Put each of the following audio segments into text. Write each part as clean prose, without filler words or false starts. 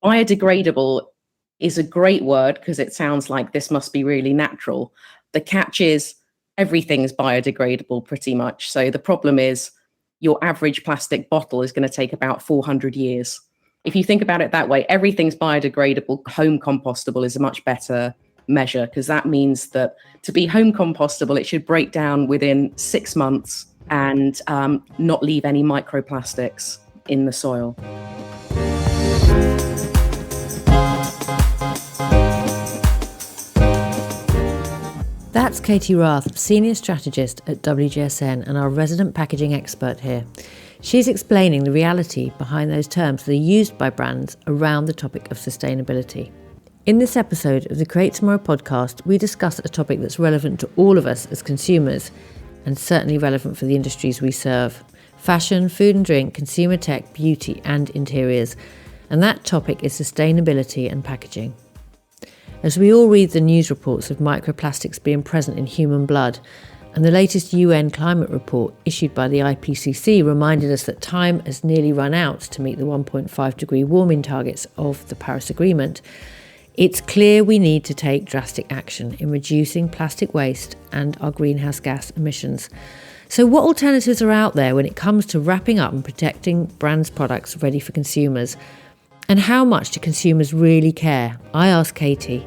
Biodegradable is a great word because it sounds like this must be really natural. The catch is everything's biodegradable pretty much. So the problem is your average plastic bottle is going to take about 400 years. If you think about it that way, everything's biodegradable. Home compostable is a much better measure because that means that to be home compostable, it should break down within 6 months and not leave any microplastics in the soil. That's Katie Rath, Senior Strategist at WGSN and our resident packaging expert here. She's explaining the reality behind those terms that are used by brands around the topic of sustainability. In this episode of the Create Tomorrow podcast, we discuss a topic that's relevant to all of us as consumers and certainly relevant for the industries we serve: fashion, food and drink, consumer tech, beauty and interiors. And that topic is sustainability and packaging. As we all read the news reports of microplastics being present in human blood, and the latest UN climate report issued by the IPCC reminded us that time has nearly run out to meet the 1.5 degree warming targets of the Paris Agreement, it's clear we need to take drastic action in reducing plastic waste and our greenhouse gas emissions. So what alternatives are out there when it comes to wrapping up and protecting brands' products ready for consumers? And how much do consumers really care? I asked Katie.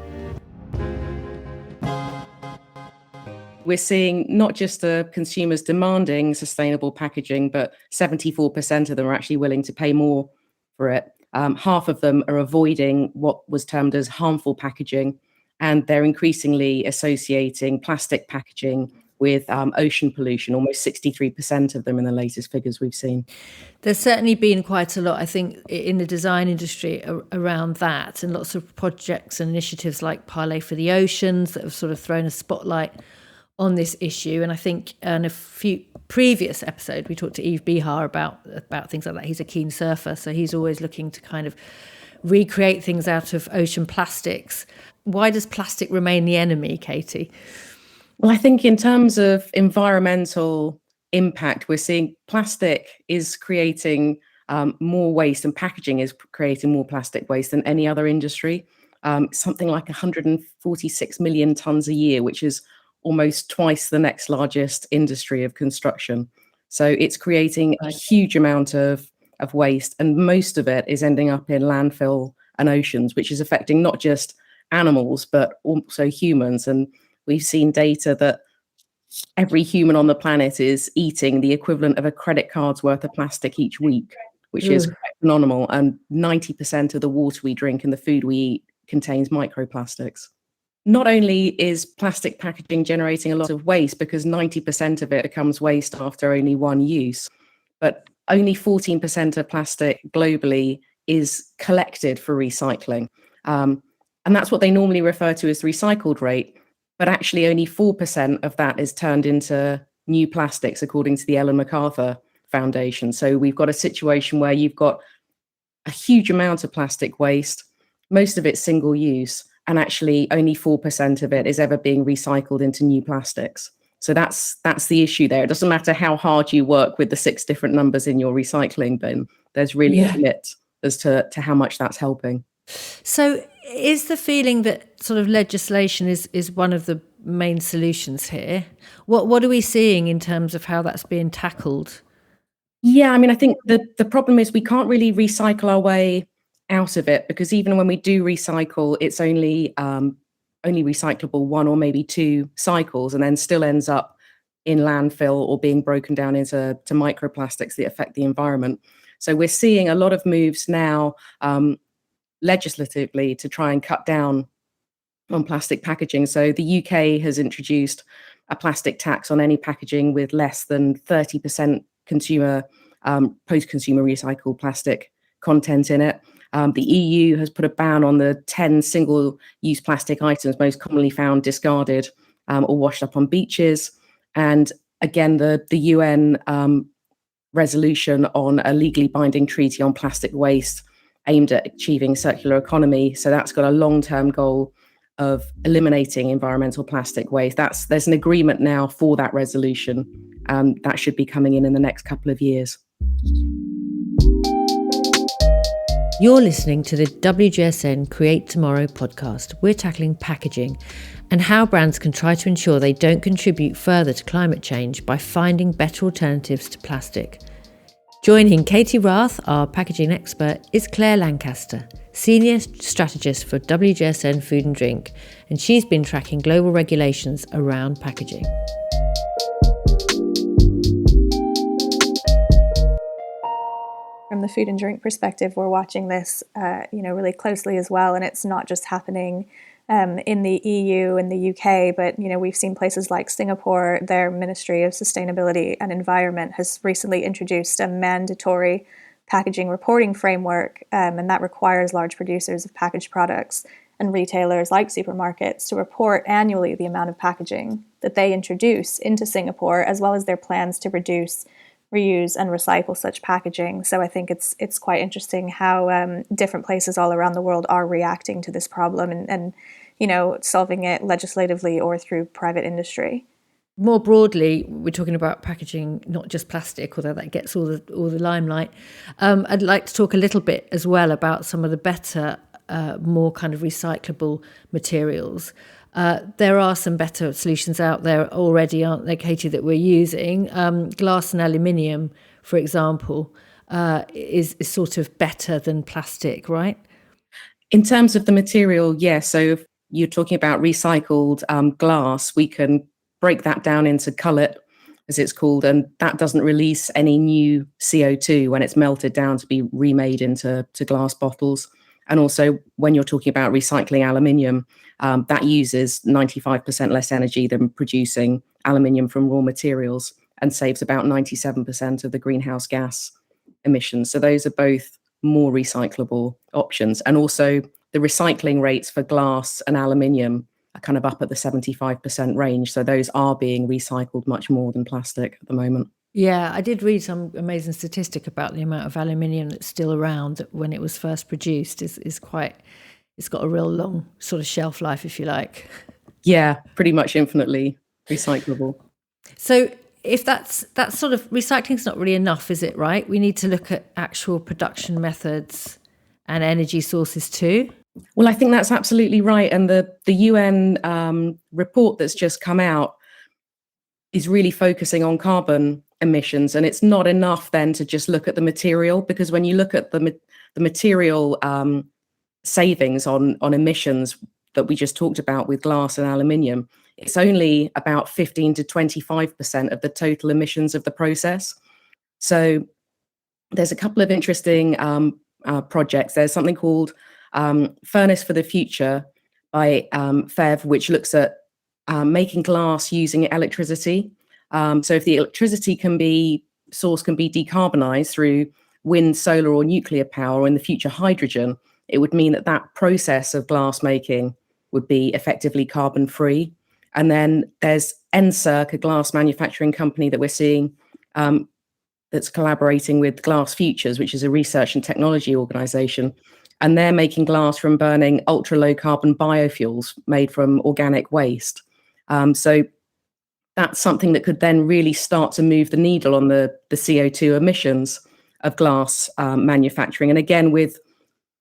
We're seeing not just the consumers demanding sustainable packaging, but 74% of them are actually willing to pay more for it. Half of them are avoiding what was termed as harmful packaging, and they're increasingly associating plastic packaging with ocean pollution, almost 63% of them in the latest figures we've seen. There's certainly been quite a lot, I think, in the design industry around that, and lots of projects and initiatives like Parley for the Oceans that have sort of thrown a spotlight on this issue. And I think in a few previous episode, we talked to Yves Bihar about things like that. He's a keen surfer, so he's always looking to kind of recreate things out of ocean plastics. Why does plastic remain the enemy, Katie? Well, I think in terms of environmental impact, we're seeing plastic is creating more waste, and packaging is creating more plastic waste than any other industry. Something like 146 million tons a year, which is almost twice the next largest industry of construction. So it's creating a huge amount of waste, and most of it is ending up in landfill and oceans, which is affecting not just animals, but also humans. And we've seen data that every human on the planet is eating the equivalent of a credit card's worth of plastic each week, which is quite phenomenal. And 90% of the water we drink and the food we eat contains microplastics. Not only is plastic packaging generating a lot of waste, because 90% of it becomes waste after only one use, but only 14% of plastic globally is collected for recycling. And that's what they normally refer to as the recycled rate. But actually only 4% of that is turned into new plastics, according to the Ellen MacArthur Foundation. So we've got a situation where you've got a huge amount of plastic waste, most of it's single use, and actually only 4% of it is ever being recycled into new plastics. So that's the issue there. It doesn't matter how hard you work with the 6 different numbers in your recycling bin. There's really a limit as to how much that's helping. So is the feeling that sort of legislation is one of the main solutions here? What are we seeing in terms of how that's being tackled? Yeah, I mean, I think the problem is we can't really recycle our way out of it, because even when we do recycle, it's only recyclable 1 or maybe 2 cycles, and then still ends up in landfill or being broken down into microplastics that affect the environment. So we're seeing a lot of moves now legislatively to try and cut down on plastic packaging. So the UK has introduced a plastic tax on any packaging with less than 30% consumer post-consumer recycled plastic content in it. The EU has put a ban on the 10 single-use plastic items most commonly found discarded or washed up on beaches. And again, the UN resolution on a legally binding treaty on plastic waste aimed at achieving circular economy. So that's got a long-term goal of eliminating environmental plastic waste. There's an agreement now for that resolution. That should be coming in the next couple of years. You're listening to the WGSN Create Tomorrow podcast. We're tackling packaging and how brands can try to ensure they don't contribute further to climate change by finding better alternatives to plastic. Joining Katie Rath, our packaging expert, is Claire Lancaster, Senior Strategist for WGSN Food and Drink, and she's been tracking global regulations around packaging. From the food and drink perspective, we're watching this, really closely as well, and it's not just happening in the EU and the UK, but we've seen places like Singapore. Their Ministry of Sustainability and Environment has recently introduced a mandatory packaging reporting framework, and that requires large producers of packaged products and retailers like supermarkets to report annually the amount of packaging that they introduce into Singapore, as well as their plans to reduce, reuse and recycle such packaging. So I think it's quite interesting how different places all around the world are reacting to this problem and solving it legislatively or through private industry. More broadly, we're talking about packaging, not just plastic, although that gets all the limelight. I'd like to talk a little bit as well about some of the better, more kind of recyclable materials. There are some better solutions out there already, aren't there, Katie, that we're using? Glass and aluminium, for example, is sort of better than plastic, right? In terms of the material, yes. So if you're talking about recycled glass, we can break that down into cullet, as it's called, and that doesn't release any new CO2 when it's melted down to be remade into glass bottles. And also, when you're talking about recycling aluminium, that uses 95% less energy than producing aluminium from raw materials and saves about 97% of the greenhouse gas emissions. So those are both more recyclable options. And also, the recycling rates for glass and aluminium are kind of up at the 75% range. So those are being recycled much more than plastic at the moment. Yeah, I did read some amazing statistic about the amount of aluminium that's still around when it was first produced is quite, it's got a real long sort of shelf life, if you like. Yeah, pretty much infinitely recyclable. So if that's sort of, recycling's not really enough, is it, right? We need to look at actual production methods and energy sources too. Well, I think that's absolutely right. And the UN report that's just come out is really focusing on carbon emissions. And it's not enough then to just look at the material, because when you look at the material savings on emissions that we just talked about with glass and aluminium, it's only about 15 to 25% of the total emissions of the process. So there's a couple of interesting projects. There's something called Furnace for the Future by FEV, which looks at making glass using electricity. So if the electricity can be decarbonized through wind, solar or nuclear power, or in the future hydrogen, it would mean that process of glass making would be effectively carbon free. And then there's NSERC, a glass manufacturing company that we're seeing that's collaborating with Glass Futures, which is a research and technology organization. And they're making glass from burning ultra low carbon biofuels made from organic waste. So that's something that could then really start to move the needle on the CO2 emissions of glass manufacturing. And again, with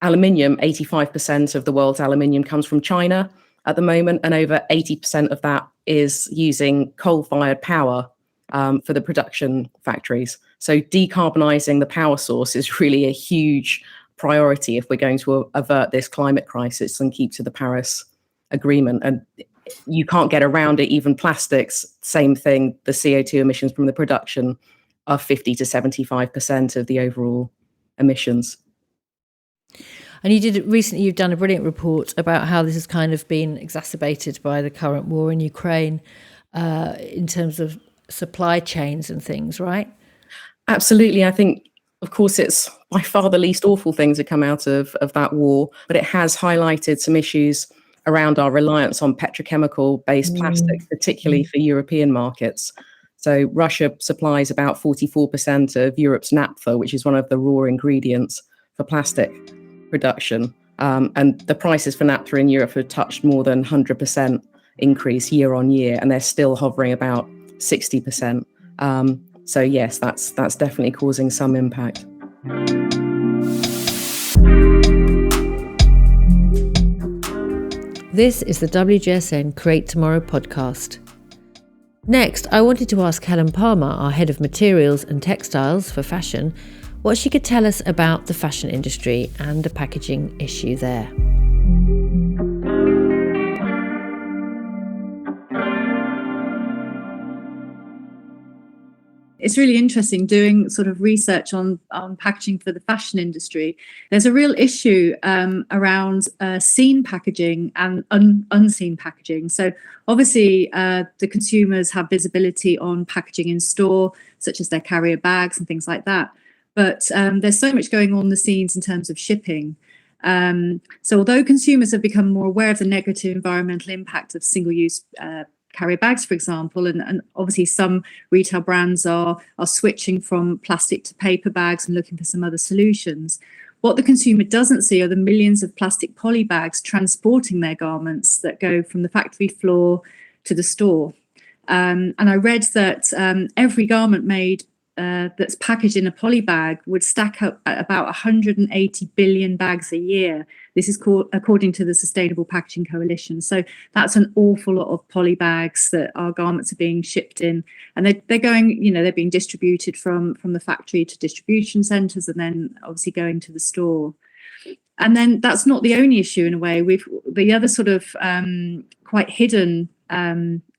aluminium, 85% of the world's aluminium comes from China at the moment, and over 80% of that is using coal-fired power for the production factories. So decarbonizing the power source is really a huge priority if we're going to avert this climate crisis and keep to the Paris Agreement. And you can't get around it. Even plastics, same thing. The CO2 emissions from the production are 50 to 75% of the overall emissions. And you've done a brilliant report about how this has kind of been exacerbated by the current war in Ukraine in terms of supply chains and things, right? Absolutely. I think, of course, it's by far the least awful thing to come out of that war, but it has highlighted some issues around our reliance on petrochemical-based plastics, particularly for European markets. So Russia supplies about 44% of Europe's naphtha, which is one of the raw ingredients for plastic production. And the prices for naphtha in Europe have touched more than 100% increase year on year, and they're still hovering about 60%. So yes, that's definitely causing some impact. This is the WGSN Create Tomorrow podcast. Next, I wanted to ask Helen Palmer, our head of materials and textiles for fashion, what she could tell us about the fashion industry and the packaging issue there. It's really interesting doing sort of research on packaging for the fashion industry. There's a real issue around seen packaging and unseen packaging. So obviously the consumers have visibility on packaging in store, such as their carrier bags and things like that. But there's so much going on in the scenes in terms of shipping. So although consumers have become more aware of the negative environmental impact of single-use carrier bags, for example, and obviously some retail brands are switching from plastic to paper bags and looking for some other solutions. What the consumer doesn't see are the millions of plastic poly bags transporting their garments that go from the factory floor to the store. And I read that every garment made that's packaged in a poly bag would stack up at about 180 billion bags a year. This is according to the Sustainable Packaging Coalition. So that's an awful lot of poly bags that our garments are being shipped in, and they're going, they're being distributed from the factory to distribution centres, and then obviously going to the store. And then that's not the only issue in a way. The other sort of quite hidden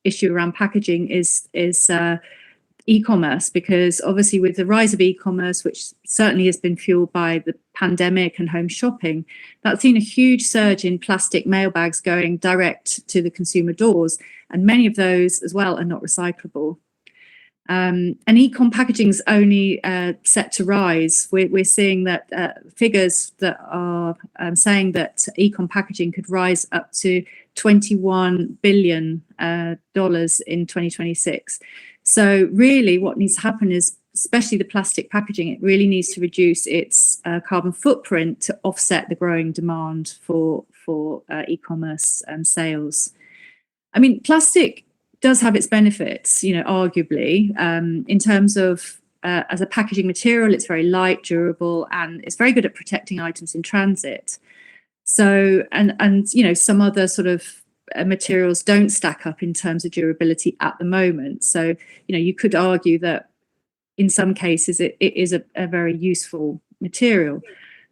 issue around packaging is e-commerce, because obviously with the rise of e-commerce, which certainly has been fueled by the pandemic and home shopping, that's seen a huge surge in plastic mail bags going direct to the consumer doors, and many of those as well are not recyclable. And e-com packaging is only set to rise. We're seeing that figures that are saying that e-com packaging could rise up to $21 billion in 2026. So really what needs to happen is, especially the plastic packaging, it really needs to reduce its carbon footprint to offset the growing demand for e-commerce sales. I mean, plastic does have its benefits, arguably, in terms of as a packaging material. It's very light, durable, and it's very good at protecting items in transit. So, and some other sort of materials don't stack up in terms of durability at the moment. So, you could argue that in some cases it is a very useful material,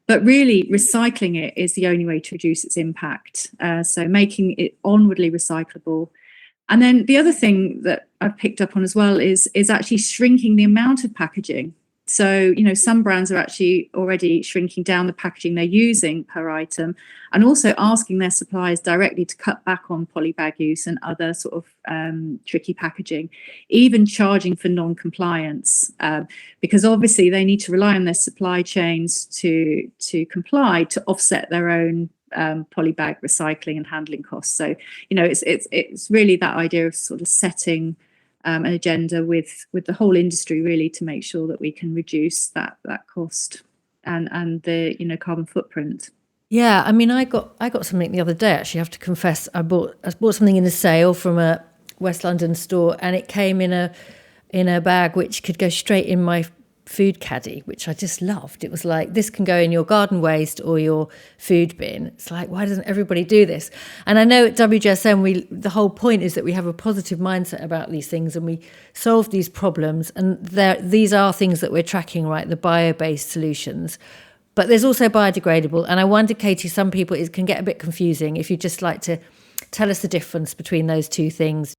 but really recycling it is the only way to reduce its impact. So making it onwardly recyclable. And then the other thing that I've picked up on as well is actually shrinking the amount of packaging. So, some brands are actually already shrinking down the packaging they're using per item, and also asking their suppliers directly to cut back on poly bag use and other sort of tricky packaging, even charging for non-compliance, because obviously they need to rely on their supply chains to comply to offset their own poly bag recycling and handling costs. So, it's really that idea of sort of setting an agenda with the whole industry, really, to make sure that we can reduce that cost and the carbon footprint. Yeah, I mean, I got something the other day. Actually, I have to confess, I bought something in a sale from a West London store, and it came in a bag which could go straight in my food caddy, which I just loved. It was like, this can go in your garden waste or your food bin. It's like, why doesn't everybody do this? And I know at WGSN, the whole point is that we have a positive mindset about these things and we solve these problems. And these are things that we're tracking, right? The bio-based solutions. But there's also biodegradable. And I wonder, Katie, some people, it can get a bit confusing. If you'd just like to tell us the difference between those two things.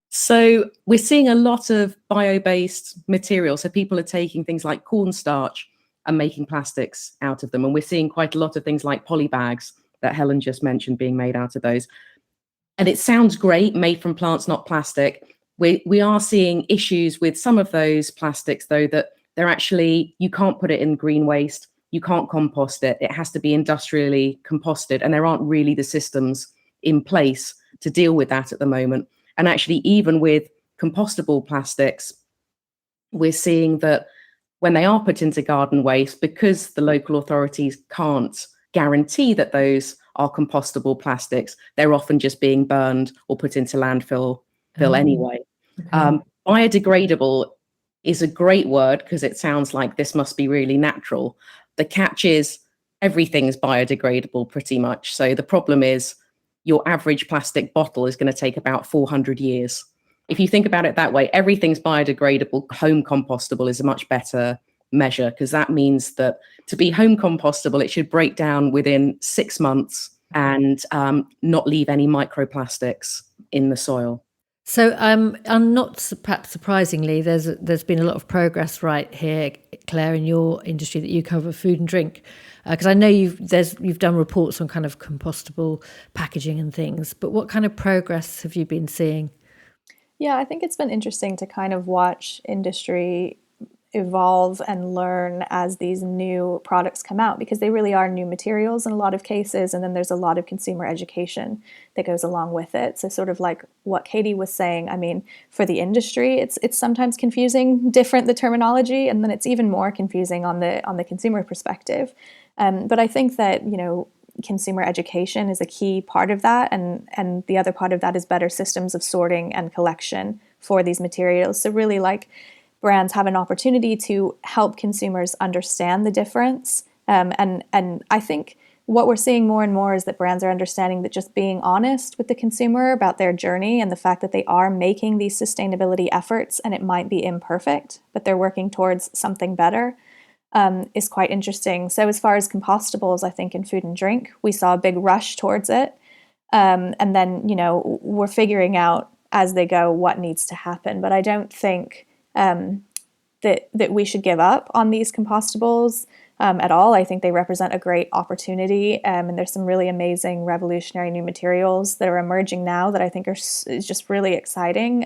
So we're seeing a lot of bio-based materials. So people are taking things like cornstarch and making plastics out of them. And we're seeing quite a lot of things like poly bags that Helen just mentioned being made out of those. And it sounds great, made from plants, not plastic. We are seeing issues with some of those plastics, though, that they're actually, you can't put it in green waste. You can't compost it. It has to be industrially composted. And there aren't really the systems in place to deal with that at the moment. And actually, even with compostable plastics, we're seeing that when they are put into garden waste, because the local authorities can't guarantee that those are compostable plastics, they're often just being burned or put into landfill anyway. Okay. Biodegradable is a great word because it sounds like this must be really natural. The catch is everything's biodegradable pretty much. So the problem is your average plastic bottle is going to take about 400 years. If you think about it that way, everything's biodegradable. Home compostable is a much better measure, because that means that to be home compostable, it should break down within 6 months and not leave any microplastics in the soil. So, not perhaps surprisingly, there's been a lot of progress right here, Claire, in your industry that you cover, food and drink, because I know you've done reports on kind of compostable packaging and things. But what kind of progress have you been seeing? Yeah, I think it's been interesting to kind of watch industry evolve and learn as these new products come out, because they really are new materials in a lot of cases, and then there's a lot of consumer education that goes along with it. So sort of like what Katie was saying, I mean, for the industry, it's sometimes confusing, different, the terminology, and then it's even more confusing on the consumer perspective. But I think that, consumer education is a key part of that, and the other part of that is better systems of sorting and collection for these materials. So really, like, brands have an opportunity to help consumers understand the difference. And I think what we're seeing more and more is that brands are understanding that just being honest with the consumer about their journey and the fact that they are making these sustainability efforts, and it might be imperfect, but they're working towards something better, is quite interesting. So as far as compostables, I think in food and drink, we saw a big rush towards it. And then, we're figuring out as they go what needs to happen. But I don't think that we should give up on these compostables at all. I think they represent a great opportunity, and there's some really amazing, revolutionary new materials that are emerging now that I think is just really exciting.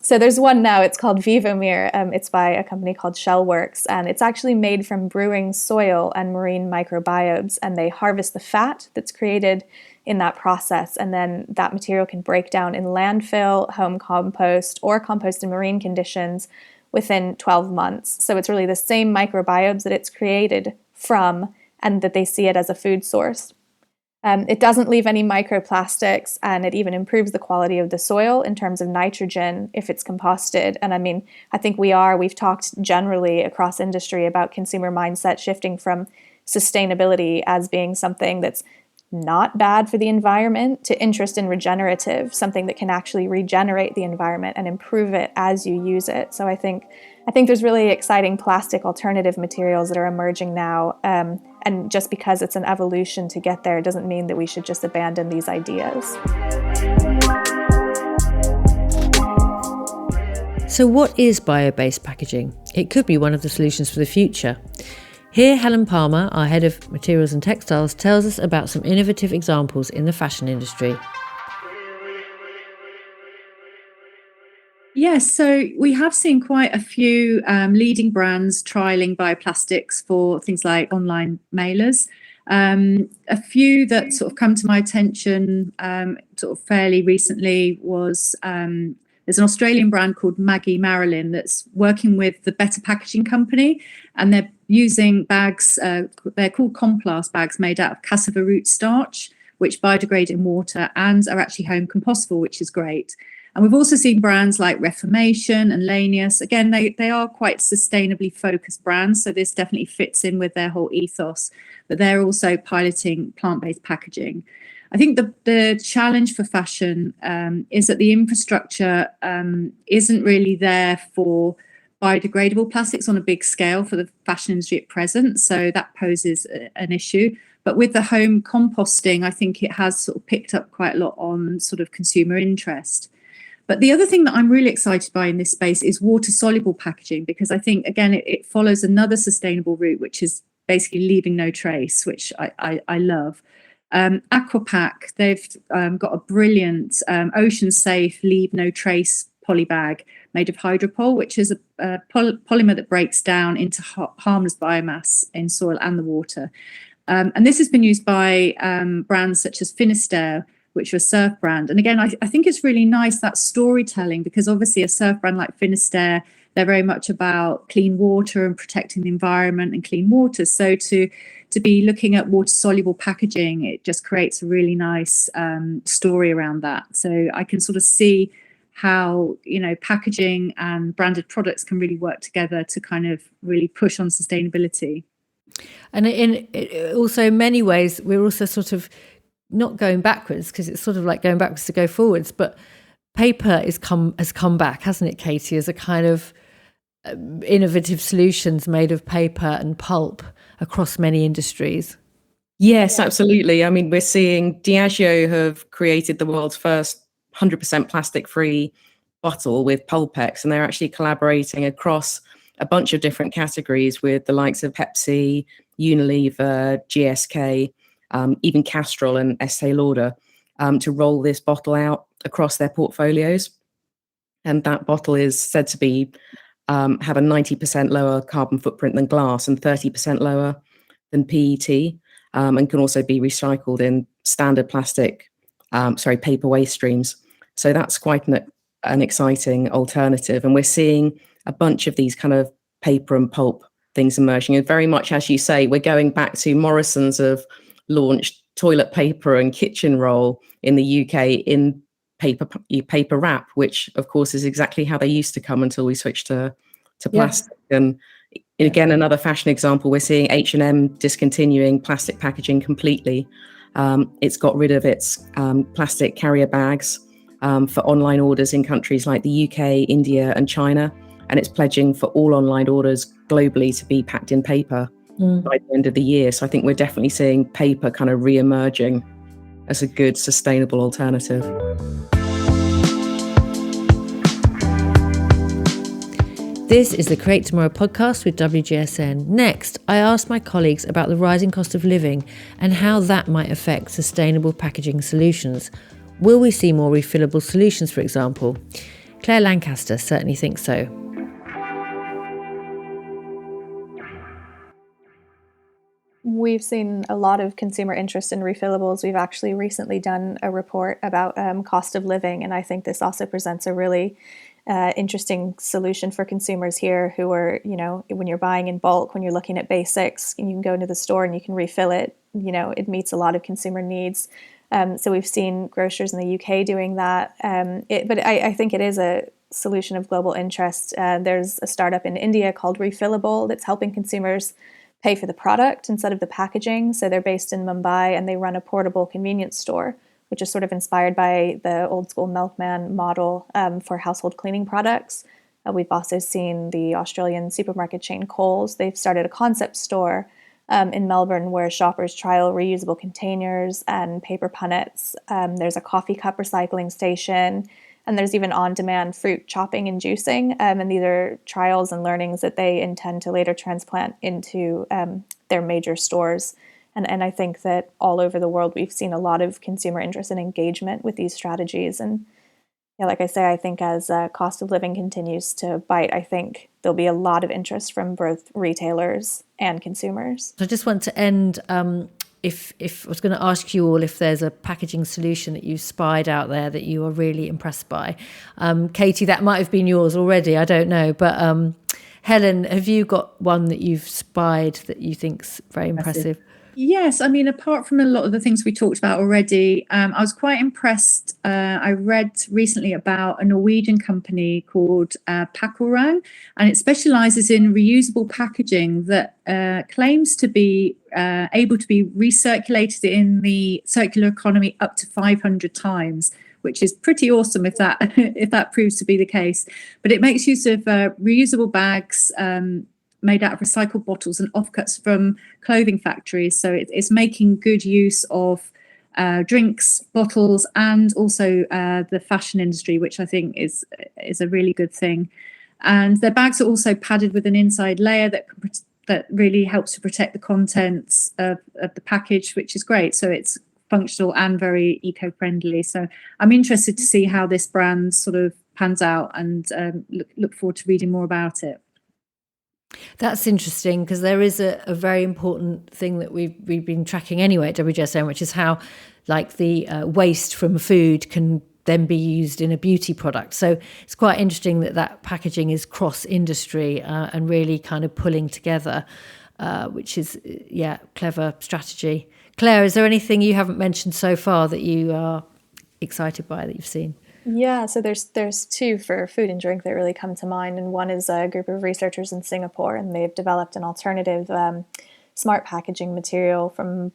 So there's one now, it's called Vivomir. It's by a company called Shellworks, and it's actually made from brewing soil and marine microbiomes, and they harvest the fat that's created in that process, and then that material can break down in landfill, home compost, or compost in marine conditions within 12 months. So it's really the same microbiomes that it's created from, and that they see it as a food source. It doesn't leave any microplastics, and it even improves the quality of the soil in terms of nitrogen if it's composted. And I mean, I think we've talked generally across industry about consumer mindset shifting from sustainability as being something that's not bad for the environment to interest in regenerative, something that can actually regenerate the environment and improve it as you use it. So I think there's really exciting plastic alternative materials that are emerging now. And just because it's an evolution to get there doesn't mean that we should just abandon these ideas. So what is bio-based packaging? It could be one of the solutions for the future. Here, Helen Palmer, our head of materials and textiles, tells us about some innovative examples in the fashion industry. Yes, so we have seen quite a few leading brands trialling bioplastics for things like online mailers. A few that sort of come to my attention sort of fairly recently was there's an Australian brand called Maggie Marilyn that's working with the Better Packaging Company, and they're using bags, they're called Complast bags made out of cassava root starch, which biodegrade in water and are actually home compostable, which is great. And we've also seen brands like Reformation and Lanius. Again, they are quite sustainably focused brands, so this definitely fits in with their whole ethos, but they're also piloting plant-based packaging. I think the challenge for fashion is that the infrastructure isn't really there for biodegradable plastics on a big scale for the fashion industry at present, so that poses an issue. But with the home composting, I think it has sort of picked up quite a lot on sort of consumer interest. But the other thing that I'm really excited by in this space is water-soluble packaging, because I think, again, it follows another sustainable route, which is basically leaving no trace, which I love. Aquapack, they've got a brilliant ocean-safe, leave no trace poly bag made of hydropol, which is a polymer that breaks down into harmless biomass in soil and the water. And this has been used by brands such as Finisterre, which are a surf brand. And again, I think it's really nice, that storytelling, because obviously a surf brand like Finisterre, they're very much about clean water and protecting the environment and clean water. So to be looking at water-soluble packaging, it just creates a really nice story around that. So I can sort of see how, packaging and branded products can really work together to kind of really push on sustainability. And in also many ways, we're also sort of not going backwards, because it's sort of like going backwards to go forwards, but paper has come back, hasn't it, Katie, as a kind of innovative solutions made of paper and pulp across many industries. Yes, absolutely. I mean, we're seeing Diageo have created the world's first 100% plastic-free bottle with Pulpex, and they're actually collaborating across a bunch of different categories with the likes of Pepsi, Unilever, GSK, even Castrol and Estee Lauder, to roll this bottle out across their portfolios. And that bottle is said to be have a 90% lower carbon footprint than glass and 30% lower than PET, and can also be recycled in standard paper waste streams. So that's quite an exciting alternative. And we're seeing a bunch of these kind of paper and pulp things emerging. And very much, as you say, we're going back to Morrison's have launched toilet paper and kitchen roll in the UK in paper wrap, which of course is exactly how they used to come until we switched to plastic. And again, another fashion example, we're seeing H&M discontinuing plastic packaging completely. It's got rid of its plastic carrier bags for online orders in countries like the UK, India and China, and it's pledging for all online orders globally to be packed in paper by the end of the year. So I think we're definitely seeing paper kind of re-emerging as a good sustainable alternative. This is the Create Tomorrow podcast with WGSN. Next, I asked my colleagues about the rising cost of living and how that might affect sustainable packaging solutions. Will we see more refillable solutions, for example? Claire Lancaster certainly thinks so. We've seen a lot of consumer interest in refillables. We've actually recently done a report about cost of living, and I think this also presents a really interesting solution for consumers here who are, when you're buying in bulk, when you're looking at basics, and you can go into the store and you can refill it, it meets a lot of consumer needs. So we've seen grocers in the UK doing that. But I think it is a solution of global interest. There's a startup in India called Refillable that's helping consumers pay for the product instead of the packaging. So they're based in Mumbai and they run a portable convenience store, which is sort of inspired by the old school milkman model for household cleaning products. We've also seen the Australian supermarket chain Coles. They've started a concept store in Melbourne where shoppers trial reusable containers and paper punnets. There's a coffee cup recycling station, and there's even on-demand fruit chopping and juicing. And these are trials and learnings that they intend to later transplant into their major stores. And I think that all over the world, we've seen a lot of consumer interest and engagement with these strategies. And like I say, I think as cost of living continues to bite, I think there'll be a lot of interest from both retailers and consumers. I just want to end, if I was going to ask you all if there's a packaging solution that you've spied out there that you are really impressed by. Katie, that might have been yours already, I don't know. But Helen, have you got one that you've spied that you think's very impressive? Yes, I mean, apart from a lot of the things we talked about already, I was quite impressed. I read recently about a Norwegian company called Pakkorang, and it specialises in reusable packaging that claims to be able to be recirculated in the circular economy up to 500 times, which is pretty awesome if that proves to be the case. But it makes use of reusable bags made out of recycled bottles and offcuts from clothing factories. So it's making good use of drinks, bottles, and also the fashion industry, which I think is a really good thing. And their bags are also padded with an inside layer that really helps to protect the contents of the package, which is great. So it's functional and very eco-friendly. So I'm interested to see how this brand sort of pans out, and look forward to reading more about it. That's interesting, because there is a very important thing that we've been tracking anyway at WGSN, which is how the waste from food can then be used in a beauty product. So it's quite interesting that packaging is cross-industry and really kind of pulling together, which is, clever strategy. Claire, is there anything you haven't mentioned so far that you are excited by that you've seen? Yeah, so there's two for food and drink that really come to mind, and one is a group of researchers in Singapore, and they've developed an alternative smart packaging material from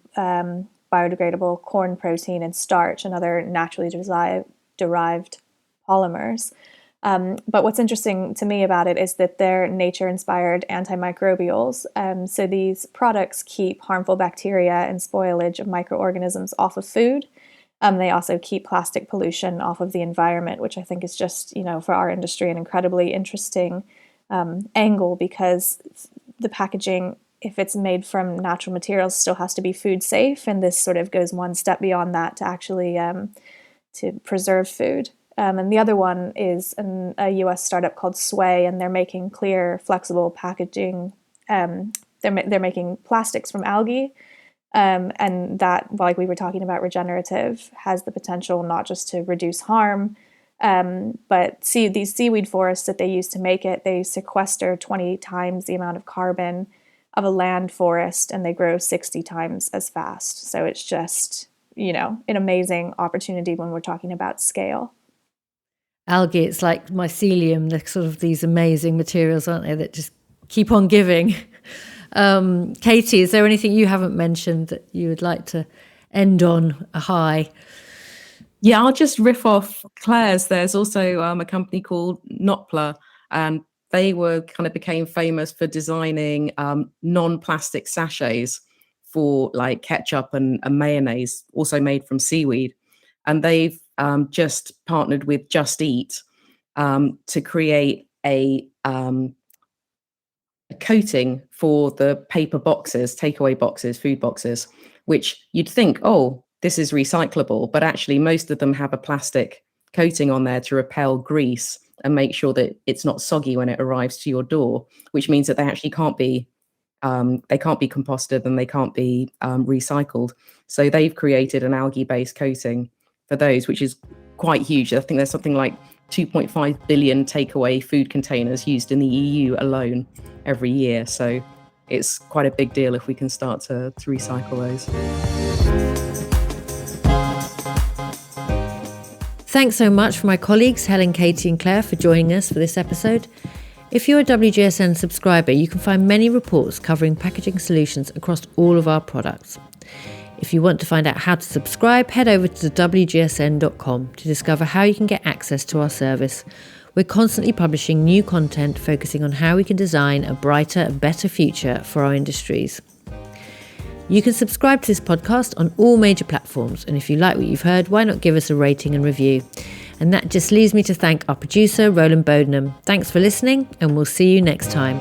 biodegradable corn protein and starch and other naturally derived polymers. But what's interesting to me about it is that they're nature-inspired antimicrobials. So these products keep harmful bacteria and spoilage of microorganisms off of food. They also keep plastic pollution off of the environment, which I think is just, for our industry, an incredibly interesting angle, because the packaging, if it's made from natural materials, still has to be food safe. And this sort of goes one step beyond that to actually to preserve food. And the other one is a US startup called Sway, and they're making clear, flexible packaging. They're making plastics from algae. And that, like we were talking about, regenerative, has the potential not just to reduce harm, but these seaweed forests that they use to make it, they sequester 20 times the amount of carbon of a land forest, and they grow 60 times as fast. So it's just, an amazing opportunity when we're talking about scale. Algae, it's like mycelium. They're sort of these amazing materials, aren't they, that just keep on giving. Katie, is there anything you haven't mentioned that you would like to end on a high? Yeah, I'll just riff off Claire's. There's also a company called Notpla, and they became famous for designing non-plastic sachets for like ketchup and mayonnaise, also made from seaweed. And they've just partnered with Just Eat to create a coating for the paper boxes, takeaway boxes, food boxes, which you'd think, oh, this is recyclable, but actually most of them have a plastic coating on there to repel grease and make sure that it's not soggy when it arrives to your door, which means that they actually can't be composted and they can't be recycled. So they've created an algae-based coating for those, which is quite huge. I think there's something like 2.5 billion takeaway food containers used in the EU alone every year. So it's quite a big deal if we can start to recycle those. Thanks so much for my colleagues Helen, Katie and Claire for joining us for this episode. If you're a WGSN subscriber, you can find many reports covering packaging solutions across all of our products. If you want to find out how to subscribe, head over to wgsn.com to discover how you can get access to our service. We're constantly publishing new content focusing on how we can design a brighter and better future for our industries. You can subscribe to this podcast on all major platforms, and if you like what you've heard, why not give us a rating and review? And that just leaves me to thank our producer, Roland Bodenham. Thanks for listening, and we'll see you next time.